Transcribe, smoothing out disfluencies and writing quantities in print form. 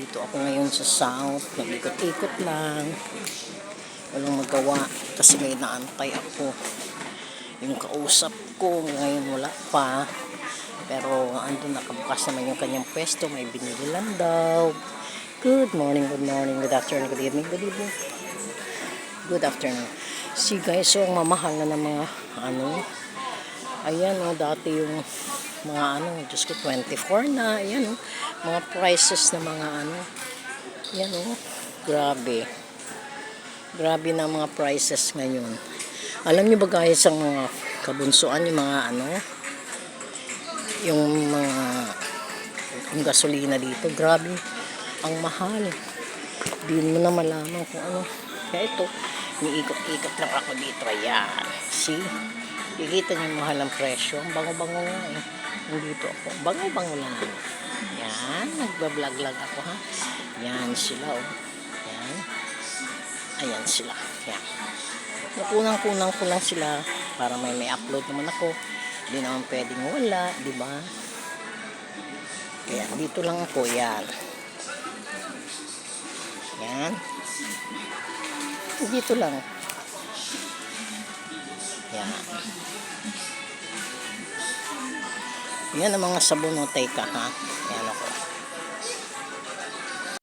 Dito ako ngayon sa South. Nag-ikot-ikot lang. Walang magawa kasi may naantay ako. Yung kausap ko ngayon wala pa. Pero andun nakabukas naman yung kanyang pwesto. May binili lang daw. Good morning, good afternoon, good evening, good evening. Good afternoon. See guys, so ang mamahal na ng mga ayan dati yung mga Diyos ko, 24 na, ayan mga prices na mga ayan grabe. Grabe na mga prices ngayon. Alam niyo ba guys, ang mga kabunsuan, yung mga yung gasolina dito, grabe, ang mahal. Di mo na malaman kung ano. Kaya ito, niikot-ikot lang ako dito, ayan. See? Kikita niyo yung mahal ang presyo. Ang bango-bango nga Nandito ako. Bango-bango lang. Yan. Nagbablog-lag ako ha. Yan sila Yan. Ayan sila. Yan. Nakunang-kunang ko lang sila para may upload naman ako. Hindi naman pwedeng wala. Diba? Kaya dito lang ako. Yan. Yan. Dito lang. Yan. Yan ang mga sabon Teka ha. Yan ako.